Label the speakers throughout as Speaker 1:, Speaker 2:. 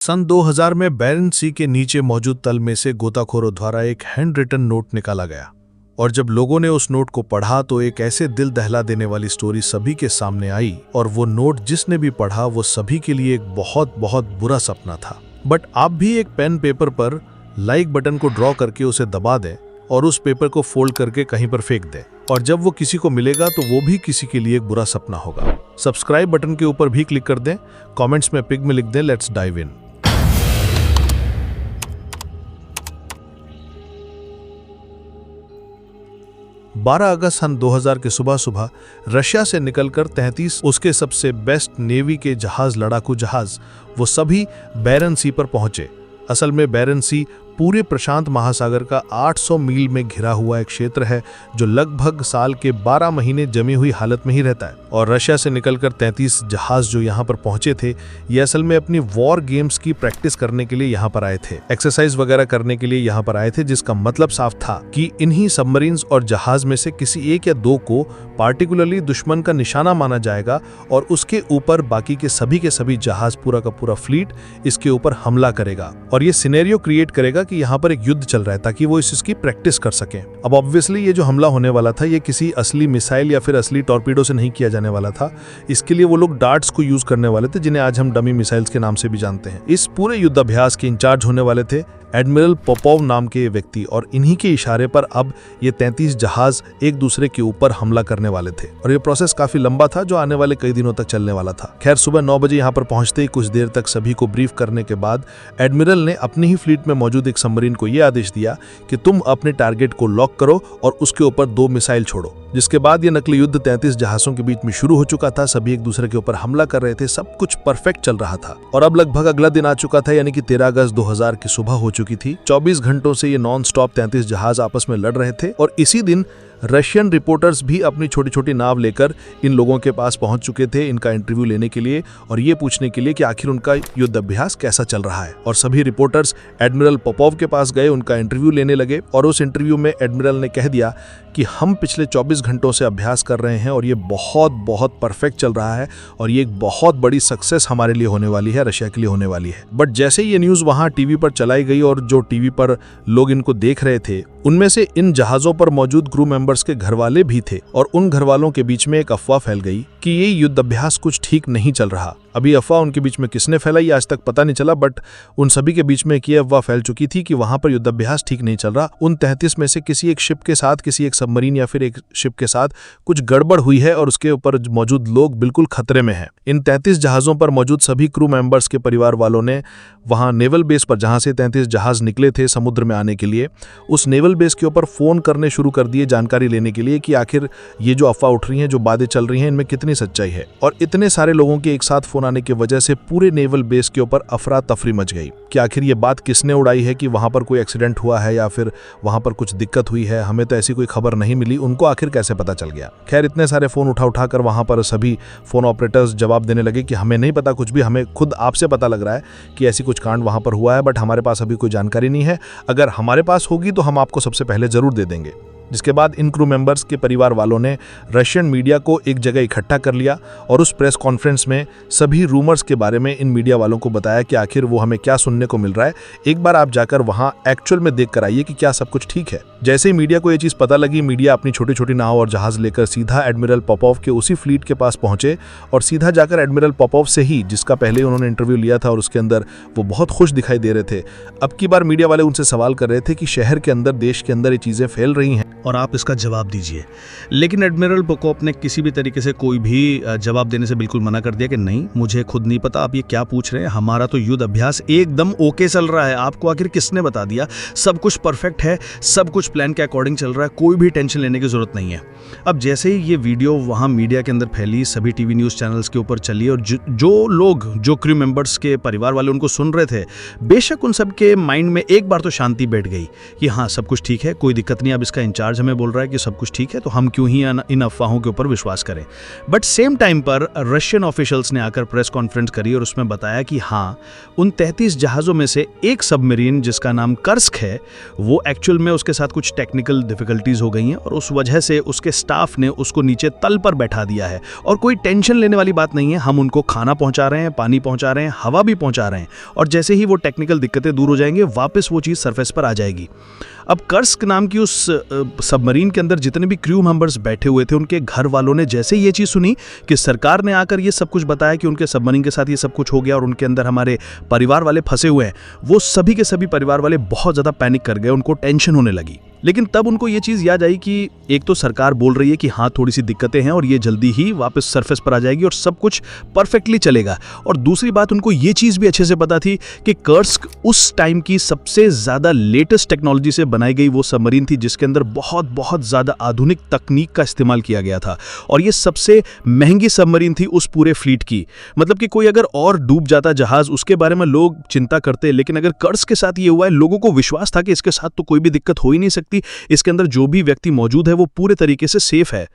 Speaker 1: सन 2000 में बैरन सी के नीचे मौजूद तल में से गोताखोरों द्वारा एक हैंड रिटन नोट निकाला गया और जब लोगों ने उस नोट को पढ़ा तो एक ऐसे दिल दहला देने वाली स्टोरी सभी के सामने आई और वो नोट जिसने भी पढ़ा वो सभी के लिए एक बहुत बहुत बुरा सपना था। बट आप भी एक पेन पेपर पर लाइक बटन को ड्रॉ करके उसे दबा दें और उस पेपर को फोल्ड करके कहीं पर फेंक दें और जब वो किसी को मिलेगा तो वो भी किसी के लिए एक बुरा सपना होगा। सब्सक्राइब बटन के ऊपर भी क्लिक कर दें, कमेंट्स में पिग में लिख दें लेट्स डाइव इन। बारह अगस्त सन 2000 के सुबह सुबह रशिया से निकलकर 33 उसके सबसे बेस्ट नेवी के जहाज लड़ाकू जहाज वो सभी बैरन सी पर पहुंचे। असल में बैरन सी पूरे प्रशांत महासागर का 800 मील में घिरा हुआ एक क्षेत्र है जो लगभग साल के 12 महीने जमी हुई हालत में ही रहता है। और रशिया से निकलकर 33 जहाज जो यहाँ पर पहुंचे थे ये असल में अपनी वॉर गेम्स की प्रैक्टिस करने के लिए यहाँ पर आए थे, एक्सरसाइज वगैरह करने के लिए यहाँ पर आए थे, जिसका मतलब साफ था कि इन्हीं सबमरीन्स और जहाज में से किसी एक या दो को पार्टिकुलरली दुश्मन का निशाना माना जाएगा और उसके ऊपर बाकी के सभी जहाज पूरा का पूरा फ्लीट इसके ऊपर हमला करेगा और ये सिनेरियो क्रिएट करेगा कि यहाँ पर एक युद्ध चल रहा है ताकि वो इसकी प्रैक्टिस कर सकें। अब ऑब्वियसली ये जो हमला होने वाला था ये किसी असली मिसाइल या फिर असली टॉर्पीडो से नहीं किया जाने वाला था। इसके लिए वो लोग डार्ट्स को यूज करने वाले थे जिन्हें आज हम डमी मिसाइल्स के नाम से भी जानते हैं। इस पूरे युद्धाभ्यास के इंचार्ज होने वाले थे एडमिरल पोपोव नाम के व्यक्ति और इन्हीं के इशारे पर अब ये 33 जहाज एक दूसरे के ऊपर हमला करने वाले थे और ये प्रोसेस काफी लंबा था जो आने वाले कई दिनों तक चलने वाला था। खैर सुबह 9 बजे यहाँ पर पहुंचते ही कुछ देर तक सभी को ब्रीफ करने के बाद एडमिरल ने अपनी ही फ्लीट में मौजूद एक सबमरीन को यह आदेश दिया कि तुम अपने टारगेट को लॉक करो और उसके ऊपर 2 मिसाइल छोड़ो। जिसके बाद ये नकली युद्ध 33 जहाजों के बीच में शुरू हो चुका था। सभी एक दूसरे के ऊपर हमला कर रहे थे, सब कुछ परफेक्ट चल रहा था और अब लगभग अगला दिन आ चुका था यानी कि 13 अगस्त 2000 की सुबह हो चुकी थी। 24 घंटों से ये नॉन स्टॉप 33 जहाज आपस में लड़ रहे थे और इसी दिन रशियन रिपोर्टर्स भी अपनी छोटी छोटी नाव लेकर इन लोगों के पास पहुंच चुके थे इनका इंटरव्यू लेने के लिए और ये पूछने के लिए कि आखिर उनका युद्ध अभ्यास कैसा चल रहा है। और सभी रिपोर्टर्स एडमिरल पोपोव के पास गए, उनका इंटरव्यू लेने लगे और उस इंटरव्यू में एडमिरल ने कह दिया कि हम पिछले 24 घंटों से अभ्यास कर रहे हैं और ये बहुत बहुत परफेक्ट चल रहा है और ये एक बहुत बड़ी सक्सेस हमारे लिए होने वाली है, रशिया के लिए होने वाली है। बट जैसे ये न्यूज़ वहाँ टीवी पर चलाई गई और जो टीवी पर लोग इनको देख रहे थे उनमें से इन जहाज़ों पर मौजूद क्रू मेंबर्स के घरवाले भी थे और उन घरवालों के बीच में एक अफवाह फैल गई कि ये युद्ध अभ्यास कुछ ठीक नहीं चल रहा। अभी अफवाह उनके बीच में किसने फैलाई आज तक पता नहीं चला, बट उन सभी के बीच में एक ये अफवाह फैल चुकी थी कि वहां पर युद्धाभ्यास ठीक नहीं चल रहा। उन 33 में से किसी एक शिप के साथ, किसी एक सबमरीन या फिर एक शिप के साथ कुछ गड़बड़ हुई है और उसके ऊपर मौजूद लोग बिल्कुल खतरे में हैं। इन 33 जहाजों पर मौजूद सभी क्रू मेंबर्स के परिवार वालों ने वहां नेवल बेस पर, जहां से 33 जहाज निकले थे समुद्र में आने के लिए, उस नेवल बेस के ऊपर फोन करने शुरू कर दिए जानकारी लेने के लिए कि आखिर ये जो अफवाह उठ रही हैं, जो बातें चल रही हैं, इनमें कितनी सच्चाई है। और इतने सारे लोगों के एक साथ फोन आने की वजह से पूरे नेवल बेस के ऊपर अफरा तफरी मच गई कि आखिर ये बात किसने उड़ाई है कि वहां पर कोई एक्सीडेंट हुआ है या फिर वहां पर कुछ दिक्कत हुई है। हमें तो ऐसी कोई खबर नहीं मिली, उनको आखिर कैसे पता चल गया। खैर इतने सारे फोन उठा कर वहां पर सभी फोन ऑपरेटर्स जवाब देने लगे कि हमें नहीं पता कुछ भी, हमें खुद आपसे पता लग रहा है कि ऐसी कुछ कांड वहां पर हुआ है, बट हमारे पास अभी कोई जानकारी नहीं है। अगर हमारे पास होगी तो हम आपको सबसे पहले जरूर दे देंगे। जिसके बाद इन क्रू मेंबर्स के परिवार वालों ने रशियन मीडिया को एक जगह इकट्ठा कर लिया और उस प्रेस कॉन्फ्रेंस में सभी रूमर्स के बारे में इन मीडिया वालों को बताया कि आखिर वो हमें क्या सुनने को मिल रहा है। एक बार आप जाकर वहां एक्चुअल में देख कर आइए कि क्या सब कुछ ठीक है। जैसे ही मीडिया को ये चीज़ पता लगी, मीडिया अपनी छोटी छोटी नाव और जहाज लेकर सीधा एडमिरल पोपोव के उसी फ्लीट के पास पहुंचे और सीधा जाकर एडमिरल पोपोव से ही, जिसका पहले उन्होंने इंटरव्यू लिया था और उसके अंदर वो बहुत खुश दिखाई दे रहे थे, अब की बार मीडिया वाले उनसे सवाल कर रहे थे कि शहर के अंदर, देश के अंदर ये चीज़ें फैल रही हैं
Speaker 2: और आप इसका जवाब दीजिए। लेकिन एडमिरल पोपोव ने किसी भी तरीके से कोई भी जवाब देने से बिल्कुल मना कर दिया कि नहीं, मुझे खुद नहीं पता आप ये क्या पूछ रहे हैं, हमारा तो युद्ध अभ्यास एकदम ओके चल रहा है। आपको आखिर किसने बता दिया? सब कुछ परफेक्ट है, सब कुछ प्लान के अकॉर्डिंग चल रहा है, कोई भी टेंशन लेने की जरूरत नहीं है। अब जैसे ही ये वीडियो वहाँ मीडिया के अंदर फैली, सभी टीवी न्यूज़ चैनल्स के ऊपर चली और जो लोग, जो क्रू मेंबर्स के परिवार वाले उनको सुन रहे थे, बेशक उन सब के माइंड में एक बार तो शांति बैठ गई कि हाँ सब कुछ ठीक है, कोई दिक्कत नहीं। अब इसका इंचार्ज इंचार्ज हमें बोल रहा है कि सब कुछ ठीक है, तो हम क्यों ही इन अफवाहों के ऊपर विश्वास करें। बट सेम टाइम पर रशियन ऑफिशियल्स ने आकर प्रेस कॉन्फ्रेंस करी और उसमें बताया कि हाँ, उन 33 जहाज़ों में से एक सबमरीन जिसका नाम कर्स्क है, वो एक्चुअल में उसके साथ कुछ टेक्निकल डिफिकल्टीज हो गई हैं और उस वजह से उसके स्टाफ ने उसको नीचे तल पर बैठा दिया है। और कोई टेंशन लेने वाली बात नहीं है, हम उनको खाना पहुंचा रहे हैं, पानी पहुंचा रहे हैं, हवा भी पहुंचा रहे हैं, और जैसे ही वो टेक्निकल दिक्कतें दूर हो जाएंगे वापस वो चीज़ सरफेस पर आ जाएगी। अब कर्स्क नाम की उस सबमरीन के अंदर जितने भी क्रू मेंबर्स बैठे हुए थे, उनके घर वालों ने जैसे ये चीज़ सुनी कि सरकार ने आकर ये सब कुछ बताया कि उनके सबमरीन के साथ ये सब कुछ हो गया और उनके अंदर हमारे परिवार वाले फंसे हुए हैं, वो सभी के सभी परिवार वाले बहुत ज़्यादा पैनिक कर गए, उनको टेंशन होने लगी। लेकिन तब उनको ये चीज़ याद आई कि एक तो सरकार बोल रही है कि हाँ थोड़ी सी दिक्कतें हैं और ये जल्दी ही वापस सरफेस पर आ जाएगी और सब कुछ परफेक्टली चलेगा, और दूसरी बात उनको ये चीज़ भी अच्छे से पता थी कि कर्स्क उस टाइम की सबसे ज़्यादा लेटेस्ट टेक्नोलॉजी से बनाई गई वो सबमरीन थी जिसके अंदर बहुत बहुत ज़्यादा आधुनिक तकनीक का इस्तेमाल किया गया था, और ये सबसे महंगी सबमरीन थी उस पूरे फ्लीट की। मतलब कि कोई अगर और डूब जाता जहाज़ उसके बारे में लोग चिंता करते, लेकिन अगर कर्स्क के साथ ये हुआ है, लोगों को विश्वास था कि इसके साथ तो कोई भी दिक्कत हो ही नहीं सकती, इसके अंदर जो भी व्यक्ति मौजूद है वो पूरे तरीके से सेफ है।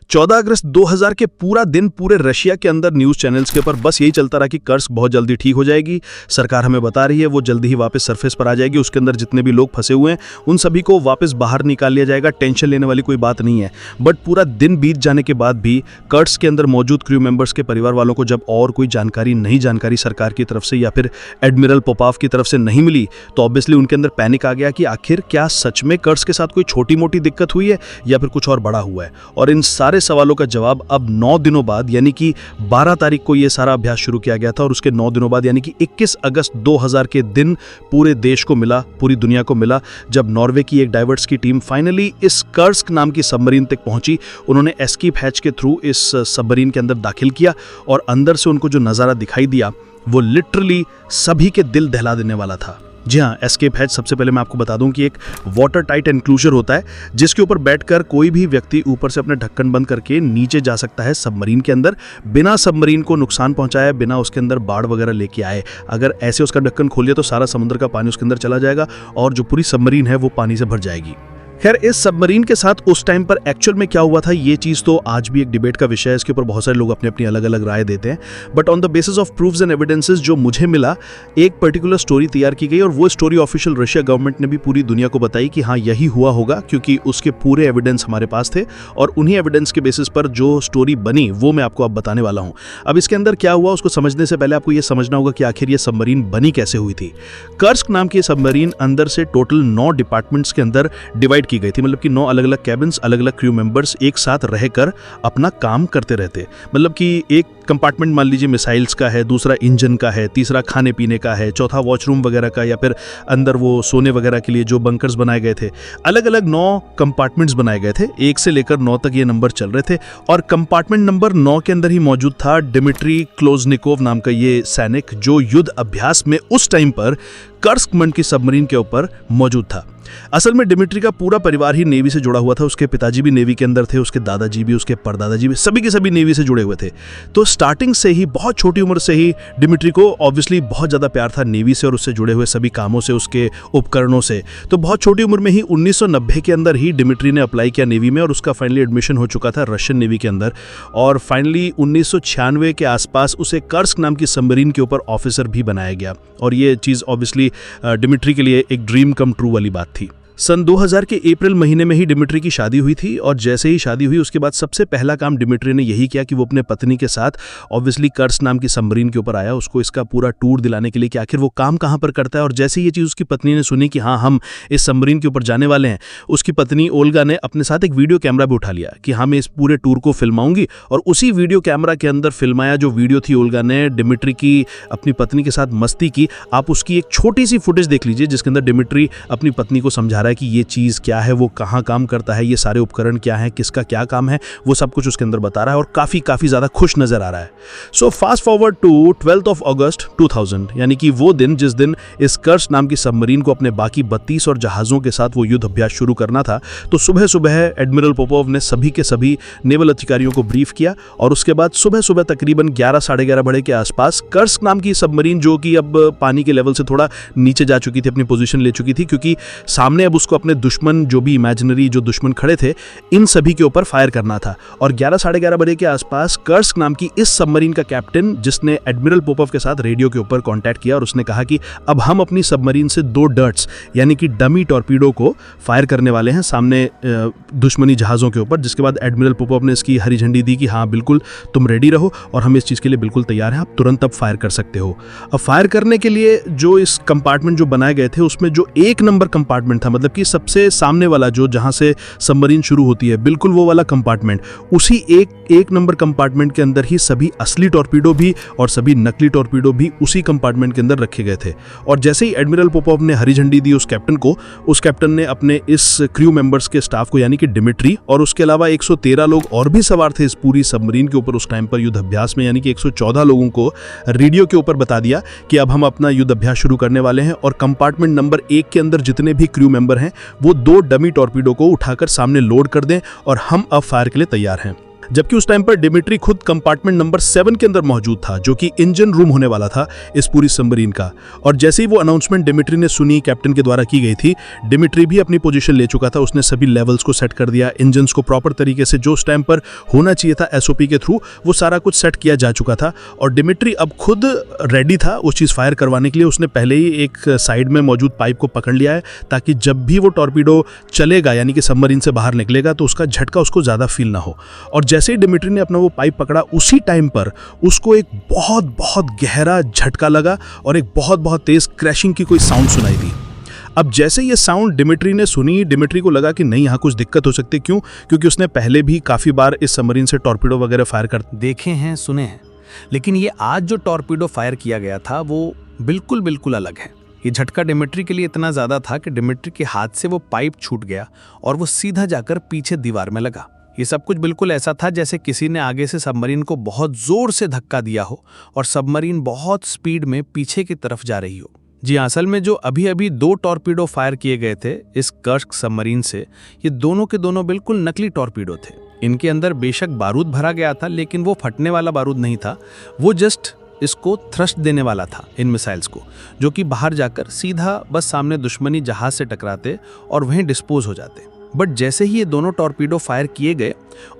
Speaker 2: 14 अगस्त 2000 के पूरा दिन पूरे रशिया के अंदर न्यूज़ चैनल्स के ऊपर बस यही चलता रहा कि कर्स्क बहुत जल्दी ठीक हो जाएगी, सरकार हमें बता रही है वो जल्दी ही वापस सरफेस पर आ जाएगी, उसके अंदर जितने भी लोग फंसे हुए हैं उन सभी को वापस बाहर निकाल लिया जाएगा, टेंशन लेने वाली कोई बात नहीं है। बट पूरा दिन बीत जाने के बाद भी कर्स्क के अंदर मौजूद क्रू मेंबर्स के परिवार वालों को जब और कोई जानकारी सरकार की तरफ से या फिर एडमिरल पोपाव की तरफ से नहीं मिली, तो ऑब्वियसली उनके अंदर पैनिक आ गया कि आखिर क्या सच में कर्स्क के साथ कोई छोटी मोटी दिक्कत हुई है या फिर कुछ और बड़ा हुआ है। और इन सारे सवालों का जवाब अब 9 दिनों बाद यानी कि 12 तारीख को यह सारा अभ्यास शुरू किया गया था, और उसके 9 दिनों बाद यानी कि 21 अगस्त 2000 के दिन पूरे देश को मिला, पूरी दुनिया को मिला, जब नॉर्वे की एक डाइवर्स की टीम फाइनली इस कर्स्क नाम की सबमरीन तक पहुंची। उन्होंने एस्केप हैच के थ्रू इस सबमरीन के अंदर दाखिल किया और अंदर से उनको जो नज़ारा दिखाई दिया वो लिटरली सभी के दिल दहला देने वाला था। जी हाँ, एस्केप हैच सबसे पहले मैं आपको बता दूं कि एक वाटर टाइट एनक्लोजर होता है जिसके ऊपर बैठकर कोई भी व्यक्ति ऊपर से अपने ढक्कन बंद करके नीचे जा सकता है सबमरीन के अंदर, बिना सबमरीन को नुकसान पहुंचाए, बिना उसके अंदर बाढ़ वगैरह लेके आए। अगर ऐसे उसका ढक्कन खोल लिया तो सारा समुद्र का पानी उसके अंदर चला जाएगा और जो पूरी सबमरीन है वो पानी से भर जाएगी। खैर, इस सबमरीन के साथ उस टाइम पर एक्चुअल में क्या हुआ था ये चीज़ तो आज भी एक डिबेट का विषय है, इसके ऊपर बहुत सारे लोग अपनी अपनी अलग अलग राय देते हैं। But on the basis of proofs and evidences जो मुझे मिला, एक पर्टिकुलर स्टोरी तैयार की गई और वो स्टोरी ऑफिशियल रशिया गवर्नमेंट ने भी पूरी दुनिया को बताई कि हाँ यही हुआ होगा, क्योंकि उसके पूरे एविडेंस हमारे पास थे और उन्हीं एविडेंस के बेसिस पर जो स्टोरी बनी वो मैं आपको अब बताने वाला हूँ। अब इसके अंदर क्या हुआ उसको समझने से पहले आपको ये समझना होगा कि आखिर ये सबमरीन बनी कैसे हुई थी। कर्स्क नाम की सबमरीन अंदर से टोटल 9 डिपार्टमेंट्स के अंदर डिवाइड की गई थी, मतलब कि 9 अलग अलग कैबिन्स, अलग अलग क्रू मेंबर्स एक साथ रहकर अपना काम करते रहते। मतलब कि एक कंपार्टमेंट मान लीजिए मिसाइल्स का है, दूसरा इंजन का है, तीसरा खाने पीने का है, चौथा वॉशरूम वगैरह का, या फिर अंदर वो सोने वगैरह के लिए जो बंकर्स बनाए गए थे। अलग अलग 9 कंपार्टमेंट्स बनाए गए थे, 1 से लेकर 9 तक ये नंबर चल रहे थे। और कंपार्टमेंट नंबर 9 के अंदर ही मौजूद था डिमिट्री क्लोजनिकोव नाम का ये सैनिक, जो युद्ध अभ्यास में उस टाइम पर कर्स्क नाम की सबमरीन के ऊपर मौजूद था। असल में डिमिट्री का पूरा परिवार ही नेवी से जुड़ा हुआ था, उसके पिताजी भी नेवी के अंदर थे, उसके दादाजी भी, उसके परदादाजी भी, सभी के सभी नेवी से जुड़े हुए थे। तो स्टार्टिंग से ही, बहुत छोटी उम्र से ही डिमिट्री को ऑब्वियसली बहुत ज़्यादा प्यार था नेवी से और उससे जुड़े हुए सभी कामों से, उसके उपकरणों से। तो बहुत छोटी उम्र में ही 1990 के अंदर ही डिमिट्री ने अप्लाई किया नेवी में और उसका फाइनली एडमिशन हो चुका था रशियन नेवी के अंदर। और फाइनली 1996 के आसपास उसे कर्स्क नाम की सबमरीन के ऊपर ऑफिसर भी बनाया गया, और ये चीज़ ऑब्वियसली डिमिट्री के लिए एक ड्रीम कम ट्रू वाली बात थी। सन 2000 के अप्रैल महीने में ही डिमिट्री की शादी हुई थी और जैसे ही शादी हुई उसके बाद सबसे पहला काम डिमिट्री ने यही किया कि वो अपने पत्नी के साथ ऑब्वियसली कर्स्क नाम की सबमरीन के ऊपर आया, उसको इसका पूरा टूर दिलाने के लिए कि आखिर वो काम कहाँ पर करता है। और जैसे ये चीज़ उसकी पत्नी ने सुनी कि हाँ हम इस सबमरीन के ऊपर जाने वाले हैं, उसकी पत्नी ओल्गा ने अपने साथ एक वीडियो कैमरा भी उठा लिया कि हाँ मैं इस पूरे टूर को फिल्माऊंगी। और उसी वीडियो कैमरा के अंदर फिल्माया जो वीडियो थी ओल्गा ने डिमिट्री की अपनी पत्नी के साथ मस्ती की, आप उसकी एक छोटी सी फुटेज देख लीजिए जिसके अंदर डिमिट्री अपनी पत्नी को समझा रहा है कि ये चीज़ क्या है, वो कहाँ काम करता है, ये सारे उपकरण क्या हैं, किसका क्या काम है, वो सब कुछ उसके अंदर बता रहा है और काफ़ी ज़्यादा खुश नज़र आ रहा है। सो फास्ट फॉरवर्ड टू 12 अगस्त 2000, यानी कि वो दिन जिस दिन इस कर्स्क नाम की सबमरीन को अपने बाकी 32 और जहाज़ों के साथ वो युद्ध अभ्यास शुरू करना था। तो सुबह सुबह एडमिरल पोपोव ने सभी के सभी नेवल अधिकारियों को ब्रीफ किया और उसके बाद सुबह सुबह तकरीबन 11 साढ़े 11 बजे के आसपास कर्स्क नाम की सबमरीन, जो कि अब पानी के लेवल से थोड़ा नीचे जा चुकी थी, अपनी पोजीशन ले चुकी थी, क्योंकि सामने अब उसको अपने दुश्मन, जो भी इमेजिनरी जो दुश्मन खड़े थे, इन सभी के ऊपर फायर करना था। और 11 साढ़े 11 बजे के आसपास कर्स्क नाम की इस सबमरीन का कैप्टन, जिसने एडमिरल पोपोव के साथ रेडियो के ऊपर कांटेक्ट किया और उसने कहा कि अब हम अपनी सबमरीन से 2 डर्ट्स यानी कि डमी टॉर्पीडो को फायर करने वाले हैं सामने दुश्मनी जहाज़ों के ऊपर। जिसके बाद एडमिरल पोपोव ने इसकी हरी झंडी दी कि हाँ बिल्कुल तुम रेडी रहो और हम इस चीज़ के लिए बिल्कुल तैयार हैं, आप तुरंत अब फायर कर सकते हो। अब फायर करने के लिए जो इस कंपार्टमेंट जो बनाए गए थे उसमें जो 1 नंबर कंपार्टमेंट था, मतलब कि सबसे सामने वाला जो जहां से सबमरीन शुरू होती है, बिल्कुल वो वाला कंपार्टमेंट, उसी एक नंबर कंपार्टमेंट के अंदर ही सभी असली टॉर्पीडो भी और सभी नकली टॉर्पीडो भी उसी कंपार्टमेंट के अंदर रखे गए थे। और जैसे ही एडमिरल पोपोव ने हरी झंडी दी उस कैप्टन को, उस कैप्टन ने अपने इस क्रू मेंबर्स के स्टाफ को यानी कि डिमिट्री और उसके अलावा 113 लोग और भी सवार थे इस पूरी सबमरीन के ऊपर उस टाइम पर युद्ध अभ्यास में, यानी कि 114 लोगों को रेडियो के ऊपर बता दिया कि अब हम अपना युद्ध अभ्यास शुरू करने वाले हैं और कंपार्टमेंट नंबर 1 के अंदर जितने भी क्रू मेंबर हैं वो 2 डमी टॉर्पीडो को उठाकर सामने लोड कर दें और हम अब फायर के लिए तैयार हैं। जबकि उस टाइम पर डिमिट्री खुद कंपार्टमेंट नंबर 7 के अंदर मौजूद था, जो कि इंजन रूम होने वाला था इस पूरी सबमरीन का। और जैसे ही वो अनाउंसमेंट डिमिट्री ने सुनी, कैप्टन के द्वारा की गई थी, डिमिट्री भी अपनी पोजीशन ले चुका था। उसने सभी लेवल्स को सेट कर दिया, इंजन्स को प्रॉपर तरीके से जो उस टाइम पर होना चाहिए था एसओपी के थ्रू, वो सारा कुछ सेट किया जा चुका था। और डिमिट्री अब खुद रेडी था उस चीज़ फायर करवाने के लिए। उसने पहले ही एक साइड में मौजूद पाइप को पकड़ लिया है ताकि जब भी वो टॉर्पीडो चलेगा यानी कि सबमरीन से बाहर निकलेगा तो उसका झटका उसको ज़्यादा फील ना हो। और जैसे ही डिमिट्री ने अपना वो पाइप पकड़ा, उसी टाइम पर उसको एक बहुत बहुत गहरा झटका लगा और एक बहुत बहुत तेज क्रैशिंग की कोई साउंड सुनाई दी। अब जैसे ये साउंड डिमिट्री ने सुनी, डिमिट्री को लगा कि नहीं यहाँ कुछ दिक्कत हो सकती। क्यों? क्योंकि उसने पहले भी काफ़ी बार इस सबमरीन से टॉर्पीडो वगैरह फायर कर
Speaker 3: देखे हैं, सुने हैं, लेकिन ये आज जो टॉर्पीडो फायर किया गया था वो बिल्कुल अलग है। ये झटका डिमिट्री के लिए इतना ज़्यादा था कि डिमिट्री के हाथ से वो पाइप छूट गया और वो सीधा जाकर पीछे दीवार में लगा। ये सब कुछ बिल्कुल ऐसा था जैसे किसी ने आगे से सबमरीन को बहुत जोर से धक्का दिया हो और सबमरीन बहुत स्पीड में पीछे की तरफ जा रही हो। जी, असल में जो अभी 2 टॉर्पीडो फायर किए गए थे इस कर्स्क सबमरीन से, ये दोनों के दोनों बिल्कुल नकली टॉर्पीडो थे। इनके अंदर बेशक बारूद भरा गया था, लेकिन वो फटने वाला बारूद नहीं था, वो जस्ट इसको थ्रस्ट देने वाला था इन मिसाइल्स को, जो कि बाहर जाकर सीधा बस सामने दुश्मनी जहाज से टकराते और वहीं डिस्पोज हो जाते। बट जैसे ही ये दोनों टॉर्पीडो फायर किए गए,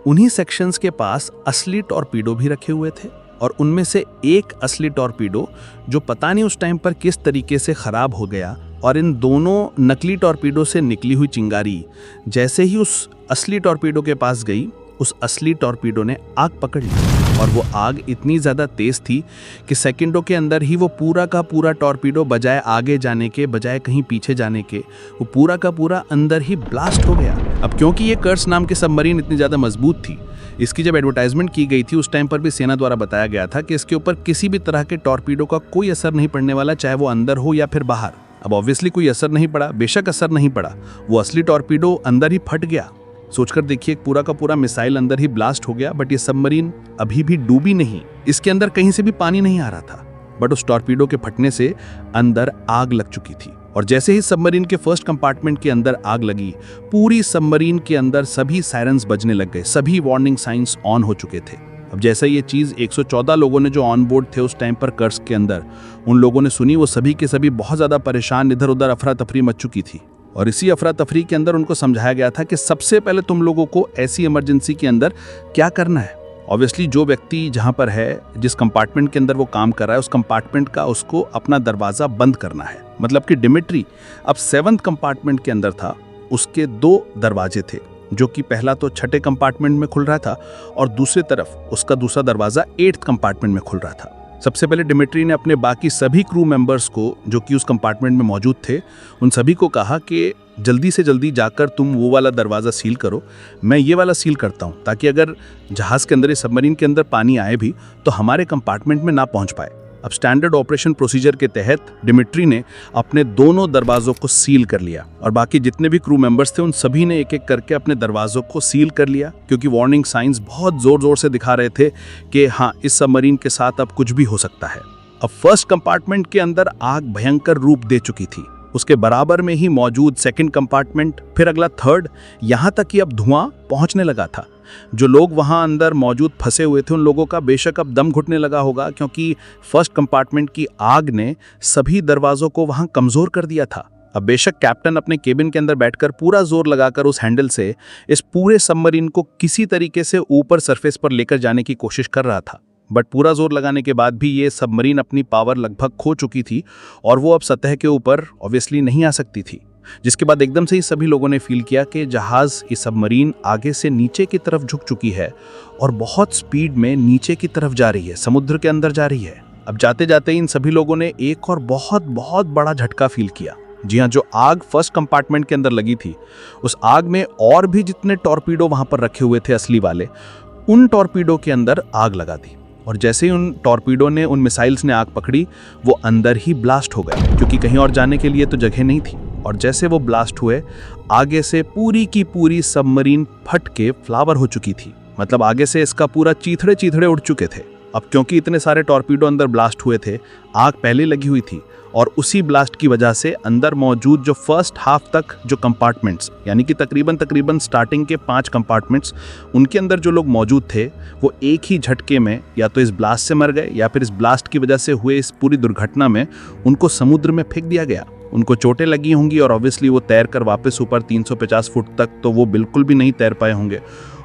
Speaker 3: उन्हीं सेक्शंस के पास असली टॉर्पीडो भी रखे हुए थे और उनमें से एक असली टॉर्पीडो जो पता नहीं उस टाइम पर किस तरीके से खराब हो गया, और इन दोनों नकली टॉर्पीडो से निकली हुई चिंगारी जैसे ही उस असली टॉर्पीडो के पास गई, उस असली टॉर्पीडो ने आग पकड़ ली। और वो आग इतनी ज़्यादा तेज़ थी कि सेकंडों के अंदर ही वो पूरा का पूरा टॉर्पीडो बजाय आगे जाने के, बजाय कहीं पीछे जाने के, वो पूरा का पूरा अंदर ही ब्लास्ट हो गया। अब क्योंकि ये कर्स नाम की सबमरीन इतनी ज़्यादा मजबूत थी, इसकी जब एडवर्टाइजमेंट की गई थी उस टाइम पर भी सेना द्वारा बताया गया था कि इसके ऊपर किसी भी तरह के टॉर्पीडो का कोई असर नहीं पड़ने वाला, चाहे वो अंदर हो या फिर बाहर। अब ऑब्वियसली कोई असर नहीं पड़ा, बेशक असर नहीं पड़ा, वो असली टॉर्पीडो अंदर ही फट गया। सोचकर देखिए, पूरा का पूरा मिसाइल अंदर ही ब्लास्ट हो गया, बट ये सबमरीन अभी भी डूबी नहीं, इसके अंदर कहीं से भी पानी नहीं आ रहा था। बट उस टॉर्पीडो के फटने से अंदर आग लग चुकी थी। और जैसे ही सबमरीन के फर्स्ट कंपार्टमेंट के अंदर आग लगी, पूरी सबमरीन के अंदर सभी सायरन्स बजने लग गए, सभी वार्निंग साइंस ऑन हो चुके थे। अब जैसे ये चीज़ 114 लोगों ने जो ऑन बोर्ड थे उस टाइम पर कर्स्क के अंदर, उन लोगों ने सुनी, वो सभी के सभी बहुत ज़्यादा परेशान, इधर उधर अफरा तफरी मच चुकी थी। और इसी अफरा तफरी के अंदर उनको समझाया गया था कि सबसे पहले तुम लोगों को ऐसी इमरजेंसी के अंदर क्या करना है। ऑब्वियसली जो व्यक्ति जहाँ पर है, जिस कंपार्टमेंट के अंदर वो काम कर रहा है, उस कंपार्टमेंट का उसको अपना दरवाज़ा बंद करना है। मतलब कि डिमिट्री अब 7th कंपार्टमेंट के अंदर था, उसके 2 दरवाजे थे, जो कि पहला तो 6ठे कंपार्टमेंट में खुल रहा था और दूसरी तरफ उसका दूसरा दरवाज़ा 8th कंपार्टमेंट में खुल रहा था। सबसे पहले डिमिट्री ने अपने बाकी सभी क्रू मेंबर्स को जो कि उस कंपार्टमेंट में मौजूद थे, उन सभी को कहा कि जल्दी से जल्दी जाकर तुम वो वाला दरवाज़ा सील करो, मैं ये वाला सील करता हूँ, ताकि अगर जहाज़ के अंदर, इस सबमरीन के अंदर पानी आए भी तो हमारे कंपार्टमेंट में ना पहुँच पाए। अब स्टैंडर्ड ऑपरेशन प्रोसीजर के तहत डिमिट्री ने अपने दोनों दरवाज़ों को सील कर लिया और बाकी जितने भी क्रू मेंबर्स थे उन सभी ने एक एक करके अपने दरवाज़ों को सील कर लिया, क्योंकि वार्निंग साइंस बहुत ज़ोर ज़ोर से दिखा रहे थे कि हाँ, इस सबमरीन के साथ अब कुछ भी हो सकता है। अब फर्स्ट कंपार्टमेंट के अंदर आग भयंकर रूप दे चुकी थी, उसके बराबर में ही मौजूद 2nd कंपार्टमेंट, फिर अगला 3rd, यहाँ तक कि अब धुआं पहुँचने लगा था। जो लोग वहाँ अंदर मौजूद फंसे हुए थे उन लोगों का बेशक अब दम घुटने लगा होगा, क्योंकि फर्स्ट कंपार्टमेंट की आग ने सभी दरवाज़ों को वहाँ कमज़ोर कर दिया था।
Speaker 2: अब बेशक कैप्टन अपने केबिन के अंदर बैठकर पूरा जोर लगाकर उस हैंडल से इस पूरे सबमरीन को किसी तरीके से ऊपर सरफेस पर लेकर जाने की कोशिश कर रहा था, बट पूरा जोर लगाने के बाद भी ये सबमरीन अपनी पावर लगभग खो चुकी थी और वो अब सतह के ऊपर ऑब्वियसली नहीं आ सकती थी। जिसके बाद एकदम से ही सभी लोगों ने फील किया कि जहाज, ये सबमरीन आगे से नीचे की तरफ झुक चुकी है और बहुत स्पीड में नीचे की तरफ जा रही है, समुद्र के अंदर जा रही है। अब जाते जाते इन सभी लोगों ने एक और बहुत बहुत बड़ा झटका फील किया। जी हाँ, जो आग फर्स्ट कंपार्टमेंट के अंदर लगी थी, उस आग में और भी जितने टॉर्पीडो वहां पर रखे हुए थे असली वाले, उन टॉर्पीडो के अंदर आग लगा दी। और जैसे ही उन टॉर्पीडो ने, उन मिसाइल्स ने आग पकड़ी, वो अंदर ही ब्लास्ट हो गए, क्योंकि कहीं और जाने के लिए तो जगह नहीं थी। और जैसे वो ब्लास्ट हुए, आगे से पूरी की पूरी सबमरीन फट के फ्लावर हो चुकी थी। मतलब आगे से इसका पूरा चीथड़े चीथड़े उड़ चुके थे। अब क्योंकि इतने सारे टॉर्पीडो अंदर ब्लास्ट हुए थे, आग पहले लगी हुई थी और उसी ब्लास्ट की वजह से अंदर मौजूद जो फर्स्ट हाफ तक जो कंपार्टमेंट्स, यानी कि तकरीबन स्टार्टिंग के 5 कंपार्टमेंट्स, उनके अंदर जो लोग मौजूद थे वो एक ही झटके में या तो इस ब्लास्ट से मर गए या फिर इस ब्लास्ट की वजह से हुए इस पूरी दुर्घटना में उनको समुद्र में फेंक दिया गया। उनको चोटें लगी होंगी और ऑब्वियसली वो तैर कर वापस ऊपर 350 फुट तक तो वो बिल्कुल भी नहीं तैर पाए होंगे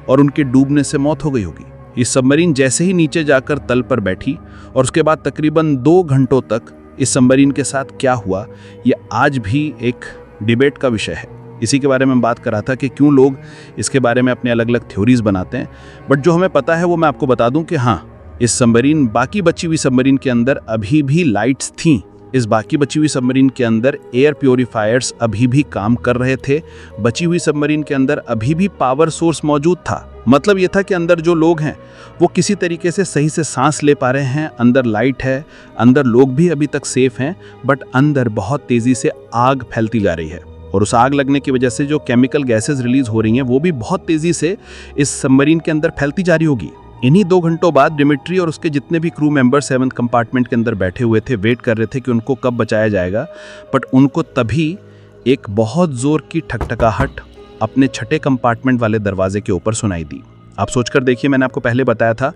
Speaker 2: और उनके डूबने से मौत हो गई होगी। ये सबमरीन जैसे ही नीचे जाकर तल पर बैठी और उसके बाद तकरीबन 2 घंटों तक इस सबमरीन के साथ क्या हुआ, ये आज भी एक डिबेट का विषय है। इसी के बारे में बात कर रहा था कि क्यों लोग इसके बारे में अपने अलग अलग थ्योरीज बनाते हैं, बट जो हमें पता है वो मैं आपको बता दूं कि हाँ, इस सबमरीन, बाकी बची हुई सबमरीन के अंदर अभी भी लाइट्स थीं। इस बाकी बची हुई सबमरीन के अंदर एयर प्योरीफायर्स अभी भी काम कर रहे थे। बची हुई सबमरीन के अंदर अभी भी पावर सोर्स मौजूद था। मतलब ये था कि अंदर जो लोग हैं वो किसी तरीके से सही से सांस ले पा रहे हैं, अंदर लाइट है, अंदर लोग भी अभी तक सेफ हैं, बट अंदर बहुत तेज़ी से आग फैलती जा रही है। और उस आग लगने की वजह से जो केमिकल गैसेस रिलीज हो रही हैं वो भी बहुत तेज़ी से इस सबमरीन के अंदर फैलती जा रही होगी। इन्हीं 2 घंटों बाद डिमिट्री और उसके जितने भी क्रू मेंबर 7th कंपार्टमेंट के अंदर बैठे हुए थे, वेट कर रहे थे कि उनको कब बचाया जाएगा, बट उनको तभी एक बहुत जोर की ठकठकाहट अपने 6ठे कंपार्टमेंट वाले दरवाजे के ऊपर सुनाई दी। आप सोचकर देखिए, मैंने आपको पहले बताया था,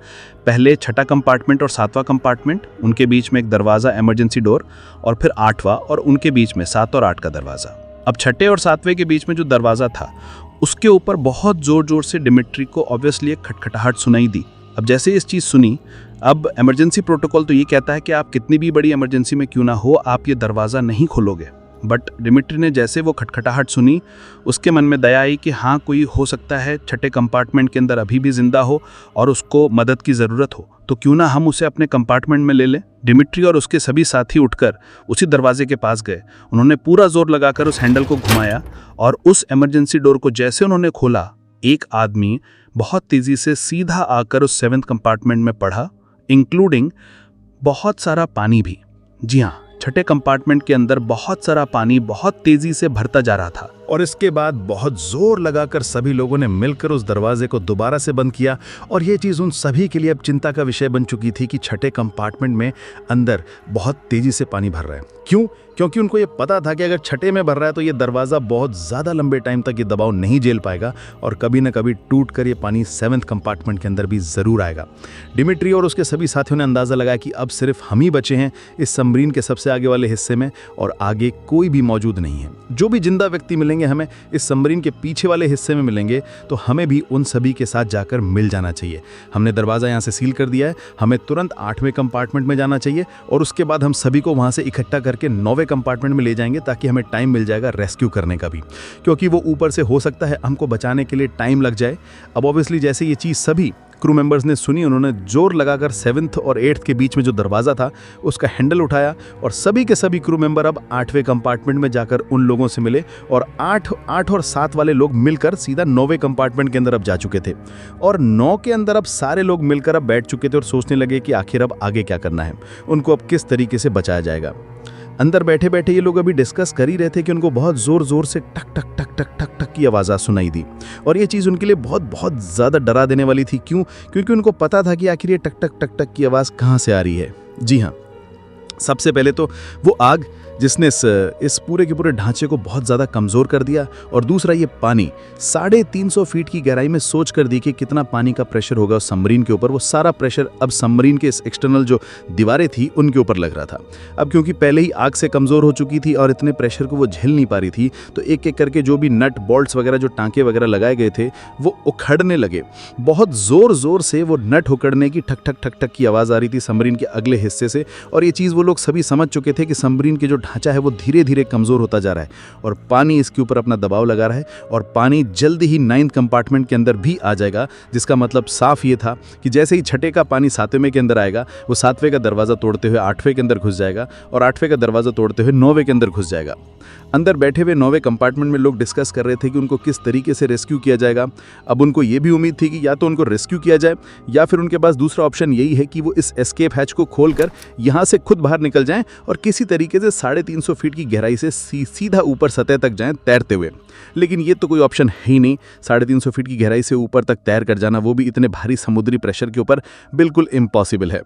Speaker 2: पहले 6ठा कंपार्टमेंट और 7वां कंपार्टमेंट, उनके बीच में एक दरवाज़ा, इमरजेंसी डोर, और फिर 8वां और उनके बीच में 7 और 8 का दरवाज़ा। अब 6ठे और 7वें के बीच में जो दरवाज़ा था उसके ऊपर बहुत ज़ोर ज़ोर से डिमिट्री को ऑब्वियसली एक खटखटाहट सुनाई दी। अब जैसे इस चीज़ सुनी, अब इमरजेंसी प्रोटोकॉल तो ये कहता है कि आप कितनी भी बड़ी इमरजेंसी में क्यों ना हो, आप ये दरवाज़ा नहीं खोलोगे। बट डिमिट्री ने जैसे वो खटखटाहट सुनी, उसके मन में दया आई कि हाँ, कोई हो सकता है 6ठे कंपार्टमेंट के अंदर अभी भी जिंदा हो और उसको मदद की ज़रूरत हो, तो क्यों ना हम उसे अपने कंपार्टमेंट में ले लें। डिमिट्री और उसके सभी साथी उठकर उसी दरवाजे के पास गए। उन्होंने पूरा जोर लगाकर उस हैंडल को घुमाया और उस इमरजेंसी डोर को जैसे उन्होंने खोला, एक आदमी बहुत तेज़ी से सीधा आकर उस 7th कंपार्टमेंट में पड़ा, इंक्लूडिंग बहुत सारा पानी भी। जी हाँ, 6ठे कंपार्टमेंट के अंदर बहुत सारा पानी बहुत तेजी से भरता जा रहा था।
Speaker 3: और इसके बाद बहुत जोर लगाकर सभी लोगों ने मिलकर उस दरवाजे को दोबारा से बंद किया। और ये चीज़ उन सभी के लिए अब चिंता का विषय बन चुकी थी कि 6ठे कंपार्टमेंट में अंदर बहुत तेजी से पानी भर रहा है। क्यों? क्योंकि उनको ये पता था कि अगर 6ठे में भर रहा है तो ये दरवाज़ा बहुत ज़्यादा लंबे टाइम तक ये दबाव नहीं झेल पाएगा और कभी न कभी टूट कर ये पानी 7th कंपार्टमेंट के अंदर भी ज़रूर आएगा। डिमिट्री और उसके सभी साथियों ने अंदाज़ा लगाया कि अब सिर्फ हम ही बचे हैं इस सबमरीन के सबसे आगे वाले हिस्से में और आगे कोई भी मौजूद नहीं है। जो भी जिंदा व्यक्ति मिलेंगे हमें इस सबमरीन के पीछे वाले हिस्से में मिलेंगे, तो हमें भी उन सभी के साथ जाकर मिल जाना चाहिए। हमने दरवाज़ा यहाँ से सील कर दिया है, हमें तुरंत 8वें कंपार्टमेंट में जाना चाहिए और उसके बाद हम सभी को वहाँ से इकट्ठा करके 9वें कंपार्टमेंट में ले जाएंगे ताकि हमें टाइम मिल जाएगा रेस्क्यू करने का भी, क्योंकि वो ऊपर से हो सकता है हमको बचाने के लिए टाइम लग जाए। अब ऑब्वियसली जैसे ये चीज़ सभी क्रू मेंबर्स ने सुनी, उन्होंने जोर लगाकर 7th और 8th के बीच में जो दरवाज़ा था उसका हैंडल उठाया और सभी के सभी क्रू मेंबर अब 8वें कंपार्टमेंट में जाकर उन लोगों से मिले और 8 और 7 वाले लोग मिलकर सीधा 9वें कंपार्टमेंट के अंदर अब जा चुके थे। और 9 के अंदर अब सारे लोग मिलकर अब बैठ चुके थे और सोचने लगे कि आखिर अब आगे क्या करना है, उनको अब किस तरीके से बचाया जाएगा। अंदर बैठे बैठे ये लोग अभी डिस्कस कर ही रहे थे कि उनको बहुत ज़ोर ज़ोर से टक टक टक टक टक टक की आवाज़ सुनाई दी और ये चीज़ उनके लिए बहुत बहुत ज़्यादा डरा देने वाली थी। क्यों? क्योंकि उनको पता था कि आखिर ये टक टक टक टक की आवाज़ कहाँ से आ रही है। जी हाँ, सबसे पहले तो वो आग
Speaker 4: जिसने इस पूरे के पूरे ढांचे को बहुत ज़्यादा कमज़ोर कर दिया। और दूसरा ये पानी 350 फीट की गहराई में सोच कर दी कि कितना पानी का प्रेशर होगा उस सबमरीन के ऊपर। वो सारा प्रेशर अब सबमरीन के एक्सटर्नल जो दीवारें थी उनके ऊपर लग रहा था। अब क्योंकि पहले ही आग से कमज़ोर हो चुकी थी और इतने प्रेशर को वो झेल नहीं पा रही थी, तो एक एक करके जो भी नट बोल्ट्स वगैरह जो टांके वगैरह लगाए गए थे वो उखड़ने लगे। बहुत ज़ोर ज़ोर से वो नट उखड़ने की ठक ठक ठक ठक की आवाज़ आ रही थी सबमरीन के अगले हिस्से से। और ये चीज़ वो लोग सभी समझ चुके थे कि सबमरीन के जो ढांचा है वो धीरे धीरे कमज़ोर होता जा रहा है और पानी इसके ऊपर अपना दबाव लगा रहा है और पानी जल्दी ही 9th कंपार्टमेंट के अंदर भी आ जाएगा। जिसका मतलब साफ ये था कि जैसे ही छठे का पानी 7वें के अंदर आएगा, वो 7वें का दरवाज़ा तोड़ते हुए 8वें के अंदर घुस जाएगा और 8वें का दरवाज़ा तोड़ते हुए 9वें के अंदर घुस जाएगा। अंदर बैठे हुए 9वें कंपार्टमेंट में लोग डिस्कस कर रहे थे कि उनको किस तरीके से रेस्क्यू किया जाएगा। अब उनको ये भी उम्मीद थी कि या तो उनको रेस्क्यू किया जाए या फिर उनके पास दूसरा ऑप्शन यही है कि वो इस एस्केप हैच को खोलकर यहाँ से खुद बाहर निकल जाएं और किसी तरीके से 350 फीट की गहराई से सीधा ऊपर सतह तक जाएं तैरते हुए। लेकिन ये तो कोई ऑप्शन है ही नहीं। 350 फीट की गहराई से ऊपर तक तैर कर जाना, वो भी इतने भारी समुद्री प्रेशर के ऊपर, बिल्कुल इम्पॉसिबल है।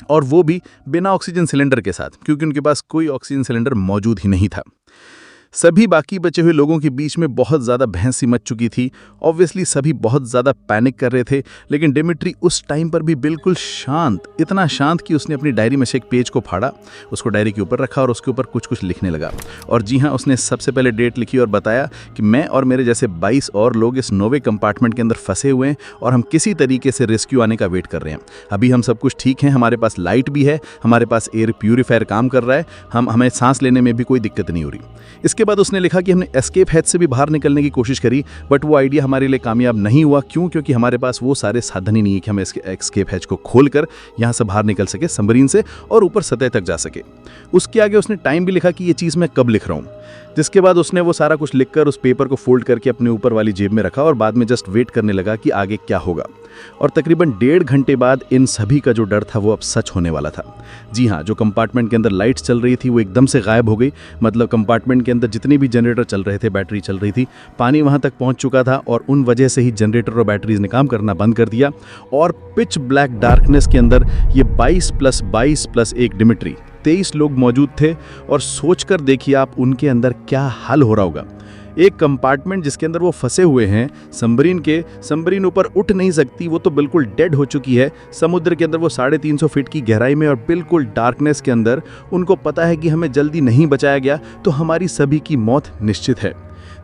Speaker 4: और वो भी बिना ऑक्सीजन सिलेंडर के साथ, क्योंकि उनके पास कोई ऑक्सीजन सिलेंडर मौजूद ही नहीं था। सभी बाकी बचे हुए लोगों के बीच में बहुत ज़्यादा बहस सी मच चुकी थी। ऑब्वियसली सभी बहुत ज़्यादा पैनिक कर रहे थे, लेकिन डिमिट्री उस टाइम पर भी बिल्कुल शांत, इतना शांत कि उसने अपनी डायरी में से एक पेज को फाड़ा, उसको डायरी के ऊपर रखा और उसके ऊपर कुछ कुछ लिखने लगा। और जी हाँ, उसने सबसे पहले डेट लिखी और बताया कि मैं और मेरे जैसे 22 और लोग इस 9वें कंपार्टमेंट के अंदर फंसे हुए हैं और हम किसी तरीके से रेस्क्यू आने का वेट कर रहे हैं। अभी हम सब कुछ ठीक हैं, हमारे पास लाइट भी है, हमारे पास एयर प्यूरीफायर काम कर रहा है, हमें सांस लेने में भी कोई दिक्कत नहीं हो रही। इसके बाद उसने लिखा कि हमने एस्केप हैच से भी बाहर निकलने की कोशिश करी, बट वो आइडिया हमारे लिए कामयाब नहीं हुआ। क्यों? क्योंकि हमारे पास वो सारे साधन ही नहीं है कि हम एस्केप हैच को खोलकर यहाँ से बाहर निकल सके सबमरीन से और ऊपर सतह तक जा सके। उसके आगे उसने टाइम भी लिखा कि ये चीज़ मैं कब लिख रहा हूँ। जिसके बाद उसने वो सारा कुछ लिखकर उस पेपर को फोल्ड करके अपने ऊपर वाली जेब में रखा और बाद में जस्ट वेट करने लगा कि आगे क्या होगा। और तकरीबन 1.5 घंटे बाद इन सभी का जो डर था वो अब सच होने वाला था। जी हाँ, जो कंपार्टमेंट के अंदर लाइट्स चल रही थी वो एकदम से गायब हो गई। मतलब कंपार्टमेंट के अंदर जितने भी जनरेटर चल रहे थे, बैटरी चल रही थी, पानी वहाँ तक पहुँच चुका था और उन वजह से ही जनरेटर और बैटरीज ने काम करना बंद कर दिया। और पिच ब्लैक डार्कनेस के अंदर ये 22 + 22 + 1 डिमिट्री 23 लोग मौजूद थे। और सोचकर देखिए आप उनके अंदर क्या हाल हो रहा होगा। एक कंपार्टमेंट जिसके अंदर वो फंसे हुए हैं, सबमरीन ऊपर उठ नहीं सकती, वो तो बिल्कुल डेड हो चुकी है। समुद्र के अंदर वो 350 फीट की गहराई में और बिल्कुल डार्कनेस के अंदर। उनको पता है कि हमें जल्दी नहीं बचाया गया तो हमारी सभी की मौत निश्चित है।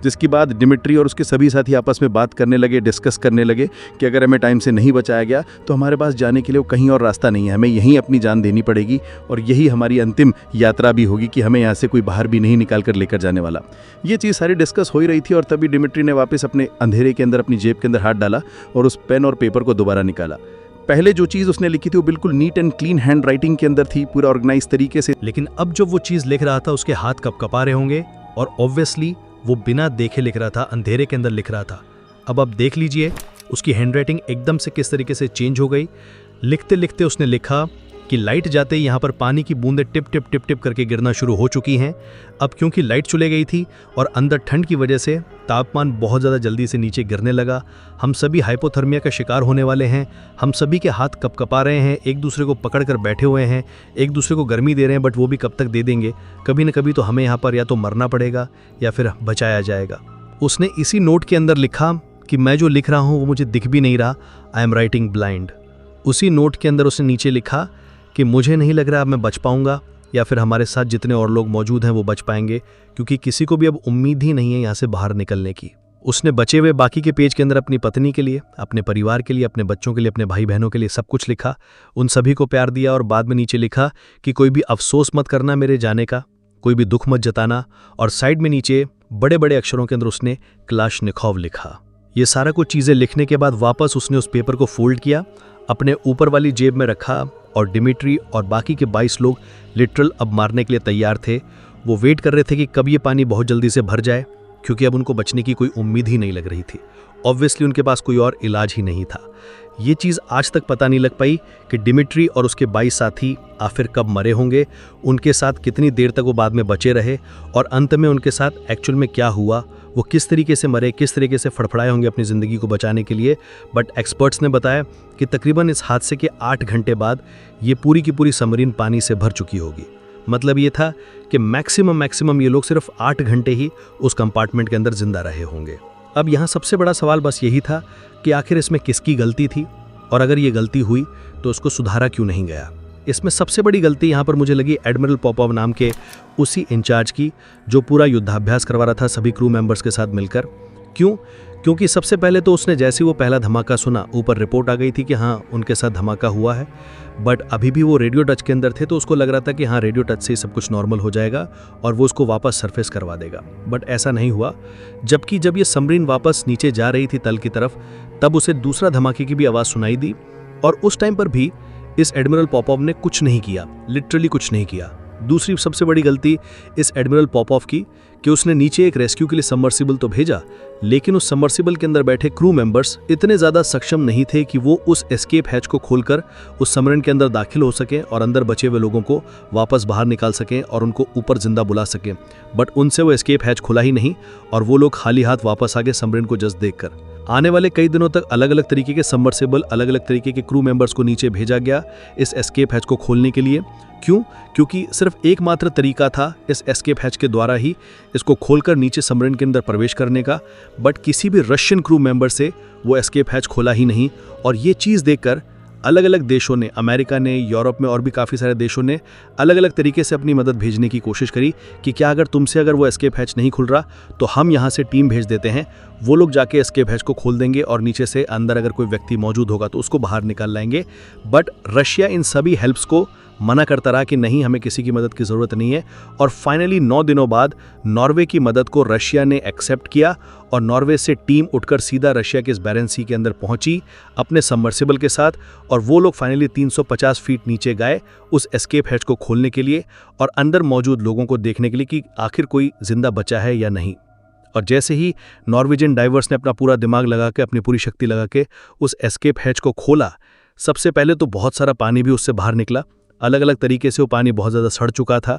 Speaker 4: जिसके बाद डिमिट्री और उसके सभी साथी आपस में बात करने लगे, डिस्कस करने लगे कि अगर हमें टाइम से नहीं बचाया गया तो हमारे पास जाने के लिए कहीं और रास्ता नहीं है, हमें यहीं अपनी जान देनी पड़ेगी और यही हमारी अंतिम यात्रा भी होगी कि हमें यहाँ से कोई बाहर भी नहीं निकाल कर लेकर जाने वाला। ये चीज़ सारी डिस्कस हो ही रही थी और तभी डिमिट्री ने वापस अपने अंधेरे के अंदर अपनी जेब के अंदर हाथ डाला और उस पेन और पेपर को दोबारा निकाला। पहले जो चीज़ उसने लिखी थी वो बिल्कुल neat and clean hand writing के अंदर थी, पूरा ऑर्गेनाइज तरीके से।
Speaker 3: लेकिन अब जब वो चीज़ लिख रहा था उसके हाथ कँपा रहे होंगे और ऑब्वियसली वो बिना देखे लिख रहा था, अंधेरे के अंदर लिख रहा था। अब देख लीजिए उसकी हैंडराइटिंग एकदम से किस तरीके से चेंज हो गई। लिखते लिखते उसने लिखा कि लाइट जाते ही यहाँ पर पानी की बूंदें टिप टिप टिप टिप करके गिरना शुरू हो चुकी हैं। अब क्योंकि लाइट चले गई थी और अंदर ठंड की वजह से तापमान बहुत ज़्यादा जल्दी से नीचे गिरने लगा। हम सभी हाइपोथर्मिया का शिकार होने वाले हैं। हम सभी के हाथ कँपा रहे हैं, एक दूसरे को पकड़ कर बैठे हुए हैं, एक दूसरे को गर्मी दे रहे हैं, बट वो भी कब तक दे देंगे। कभी न कभी तो हमें यहाँ पर या तो मरना पड़ेगा या फिर बचाया जाएगा। उसने इसी नोट के अंदर लिखा कि मैं जो लिख रहा हूँ वो मुझे दिख भी नहीं रहा, आई एम राइटिंग ब्लाइंड। उसी नोट के अंदर उसने नीचे लिखा कि मुझे नहीं लग रहा अब मैं बच पाऊंगा या फिर हमारे साथ जितने और लोग मौजूद हैं वो बच पाएंगे, क्योंकि किसी को भी अब उम्मीद ही नहीं है यहाँ से बाहर निकलने की। उसने बचे हुए बाकी के पेज के अंदर अपनी पत्नी के लिए, अपने परिवार के लिए, अपने बच्चों के लिए, अपने भाई बहनों के लिए सब कुछ लिखा, उन सभी को प्यार दिया और बाद में नीचे लिखा कि कोई भी अफसोस मत करना मेरे जाने का, कोई भी दुख मत जताना। और साइड में नीचे बड़े बड़े अक्षरों के अंदर उसने क्लाशनिकोव लिखा। ये सारा कुछ चीज़ें लिखने के बाद वापस उसने उस पेपर को फोल्ड किया, अपने ऊपर वाली जेब में रखा और डिमिट्री और बाकी के 22 लोग लिटरल अब मारने के लिए तैयार थे। वो वेट कर रहे थे कि कब ये पानी बहुत जल्दी से भर जाए, क्योंकि अब उनको बचने की कोई उम्मीद ही नहीं लग रही थी। ऑब्वियसली उनके पास कोई और इलाज ही नहीं था। ये चीज़ आज तक पता नहीं लग पाई कि डिमिट्री और उसके 22 साथी आखिर कब मरे होंगे, उनके साथ कितनी देर तक वो बाद में बचे रहे और अंत में उनके साथ एक्चुअल में क्या हुआ, वो किस तरीके से मरे, किस तरीके से फड़फड़ाए होंगे अपनी ज़िंदगी को बचाने के लिए। बट एक्सपर्ट्स ने बताया कि तकरीबन इस हादसे के 8 घंटे बाद ये पूरी की पूरी सबमरीन पानी से भर चुकी होगी।
Speaker 2: मतलब ये था कि मैक्सिमम ये लोग सिर्फ 8 घंटे ही उस कंपार्टमेंट के अंदर जिंदा रहे होंगे। अब यहाँ सबसे बड़ा सवाल बस यही था कि आखिर इसमें किसकी गलती थी, और अगर ये गलती हुई तो उसको सुधारा क्यों नहीं गया। इसमें सबसे बड़ी गलती यहाँ पर मुझे लगी एडमिरल पॉपोव नाम के उसी इंचार्ज की, जो पूरा युद्धाभ्यास करवा रहा था सभी क्रू मेंबर्स के साथ मिलकर। क्यों? क्योंकि सबसे पहले तो उसने जैसे ही वो पहला धमाका सुना, ऊपर रिपोर्ट आ गई थी कि हाँ उनके साथ धमाका हुआ है, बट अभी भी वो रेडियो टच के अंदर थे, तो उसको लग रहा था कि हाँ रेडियो टच से ही सब कुछ नॉर्मल हो जाएगा और वो उसको वापस सरफेस करवा देगा। बट ऐसा नहीं हुआ। जबकि जब ये सबमरीन वापस नीचे जा रही थी तल की तरफ, तब उसे दूसरा धमाके की भी आवाज़ सुनाई दी, और उस टाइम पर भी इस एडमिरल पॉपोव ने कुछ नहीं किया, लिटरली कुछ नहीं किया। दूसरी सबसे बड़ी गलती इस एडमिरल पॉपोव की कि उसने नीचे एक रेस्क्यू के लिए सबमर्सिबल तो भेजा, लेकिन उस सबमर्सिबल के अंदर बैठे क्रू मेंबर्स इतने ज़्यादा सक्षम नहीं थे कि वो उस एस्केप हैच को खोलकर उस सबमरीन के अंदर दाखिल हो सकें और अंदर बचे हुए लोगों को वापस बाहर निकाल सकें और उनको ऊपर जिंदा बुला सकें। बट उनसे वो एस्केप हैच खुला ही नहीं और वो लोग खाली हाथ वापस आ गए सबमरीन को जस्ट देखकर। आने वाले कई दिनों तक अलग अलग तरीके के सबमर्सिबल, अलग अलग तरीके के क्रू मेंबर्स को नीचे भेजा गया इस एस्केप हैच को खोलने के लिए। क्यों? क्योंकि सिर्फ एकमात्र तरीका था इस एस्केप हैच के द्वारा ही इसको खोलकर नीचे सबमरीन के अंदर प्रवेश करने का, बट किसी भी रशियन क्रू मेंबर से वो एस्केप हैच खोला ही नहीं। और ये चीज़ देखकर अलग अलग देशों ने, अमेरिका ने, यूरोप में और भी काफ़ी सारे देशों ने अलग अलग तरीके से अपनी मदद भेजने की कोशिश करी कि क्या अगर तुमसे अगर वो एस्केप हैच नहीं खुल रहा तो हम यहाँ से टीम भेज देते हैं, वो लोग जाके एस्केप हैच को खोल देंगे और नीचे से अंदर अगर कोई व्यक्ति मौजूद होगा तो उसको बाहर निकाल लाएंगे। बट रशिया इन सभी हेल्प्स को मना करता रहा कि नहीं, हमें किसी की मदद की ज़रूरत नहीं है। और फाइनली 9 दिनों बाद नॉर्वे की मदद को रशिया ने एक्सेप्ट किया और नॉर्वे से टीम उठकर सीधा रशिया के इस बैरेंस सी के अंदर पहुंची अपने सबमर्सिबल के साथ, और वो लोग फाइनली 350 फीट नीचे गए उस एस्केप हैच को खोलने के लिए और अंदर मौजूद लोगों को देखने के लिए कि आखिर कोई जिंदा बचा है या नहीं। और जैसे ही नॉर्वेजियन डाइवर्स ने अपना पूरा दिमाग लगा के, अपनी पूरी शक्ति लगा के उस एस्केप हैच को खोला, सबसे पहले तो बहुत सारा पानी भी उससे बाहर निकला। अलग अलग तरीके से वो पानी बहुत ज़्यादा सड़ चुका था।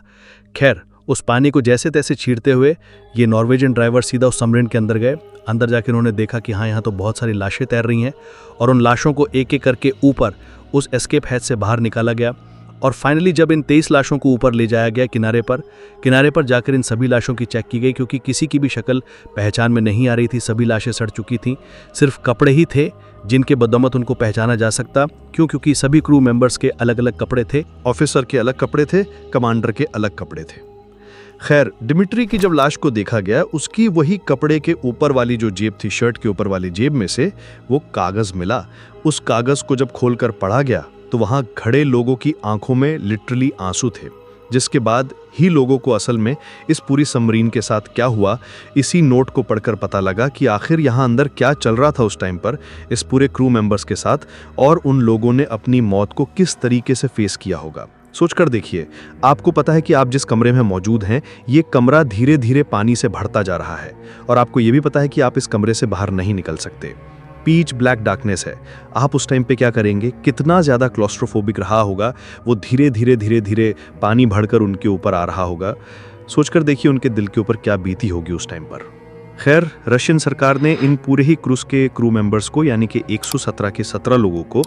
Speaker 2: खैर, उस पानी को जैसे तैसे छींटते हुए ये नॉर्वेजियन ड्राइवर सीधा उस सबमरीन के अंदर गए। अंदर जाके उन्होंने देखा कि हाँ, यहाँ तो बहुत सारी लाशें तैर रही हैं, और उन लाशों को एक एक करके ऊपर उस एस्केप हैच से बाहर निकाला गया। और फाइनली जब इन 23 लाशों को ऊपर ले जाया गया किनारे पर जाकर इन सभी लाशों की चेक की गई, क्योंकि किसी की भी शक्ल पहचान में नहीं आ रही थी। सभी लाशें सड़ चुकी थीं, सिर्फ कपड़े ही थे जिनके बदौलत उनको पहचाना जा सकता। क्यों? क्योंकि सभी क्रू मेंबर्स के अलग अलग कपड़े थे।
Speaker 1: ऑफिसर के अलग कपड़े थे, कमांडर के अलग कपड़े थे। खैर, डिमिट्री की जब लाश को देखा गया, उसकी वही कपड़े के ऊपर वाली जो जेब थी, शर्ट के ऊपर वाली जेब में से वो कागज मिला। उस कागज को जब खोलकर पढ़ा गया तो वहां खड़े लोगों की आंखों में लिटरली आंसू थे, जिसके बाद ही लोगों को असल में इस पूरी सबमरीन के साथ क्या हुआ, इसी नोट को पढ़कर पता लगा कि आखिर यहाँ अंदर क्या चल रहा था उस टाइम पर इस पूरे क्रू मेंबर्स के साथ, और उन लोगों ने अपनी मौत को किस तरीके से फेस किया होगा। सोचकर देखिए, आपको पता है कि आप जिस कमरे में मौजूद हैं, ये कमरा धीरे धीरे पानी से भरता जा रहा है, और आपको ये भी पता है कि आप इस कमरे से बाहर नहीं निकल सकते। पीच ब्लैक डार्कनेस है। आप उस टाइम पे क्या करेंगे? कितना ज़्यादा क्लॉस्ट्रोफोबिक रहा होगा वो, धीरे धीरे पानी भरकर उनके ऊपर आ रहा होगा। सोचकर देखिए उनके दिल के ऊपर क्या बीती होगी उस टाइम पर। खैर, रशियन सरकार ने इन पूरे ही क्रूज के क्रू मेंबर्स को, यानी कि 117 के 17 लोगों को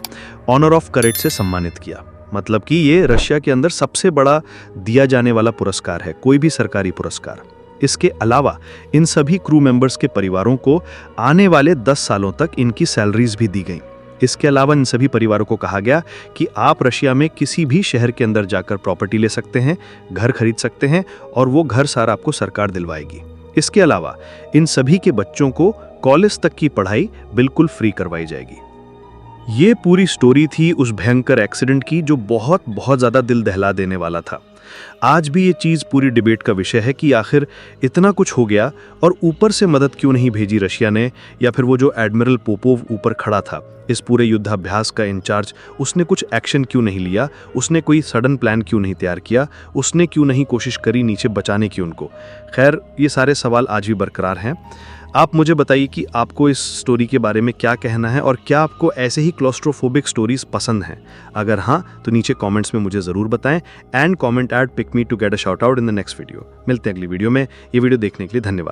Speaker 1: ऑनर ऑफ करेज से सम्मानित किया। मतलब कि ये रशिया के अंदर सबसे बड़ा दिया जाने वाला पुरस्कार है, कोई भी सरकारी पुरस्कार। इसके अलावा इन सभी क्रू मेंबर्स के परिवारों को आने वाले 10 सालों तक इनकी सैलरीज भी दी गई। इसके अलावा इन सभी परिवारों को कहा गया कि आप रशिया में किसी भी शहर के अंदर जाकर प्रॉपर्टी ले सकते हैं, घर खरीद सकते हैं, और वो घर सारा आपको सरकार दिलवाएगी। इसके अलावा इन सभी के बच्चों को कॉलेज तक की पढ़ाई बिल्कुल फ्री करवाई जाएगी। ये पूरी स्टोरी थी उस भयंकर एक्सीडेंट की, जो बहुत ज़्यादा दिल दहला देने वाला था। आज भी ये चीज़ पूरी डिबेट का विषय है कि आखिर इतना कुछ हो गया और ऊपर से मदद क्यों नहीं भेजी रशिया ने, या फिर वो जो एडमिरल पोपोव ऊपर खड़ा था इस पूरे युद्धाभ्यास का इंचार्ज, उसने कुछ एक्शन क्यों नहीं लिया, उसने कोई सडन प्लान क्यों नहीं तैयार किया, उसने क्यों नहीं कोशिश करी नीचे बचाने की उनको। खैर, ये सारे सवाल आज भी बरकरार हैं। आप मुझे बताइए कि आपको इस स्टोरी के बारे में क्या कहना है, और क्या आपको ऐसे ही क्लॉस्ट्रोफोबिक स्टोरीज पसंद हैं? अगर हाँ, तो नीचे कमेंट्स में मुझे ज़रूर बताएं, and comment @pick me to get a shout out in the next video। मिलते हैं अगली वीडियो में। ये वीडियो देखने के लिए धन्यवाद।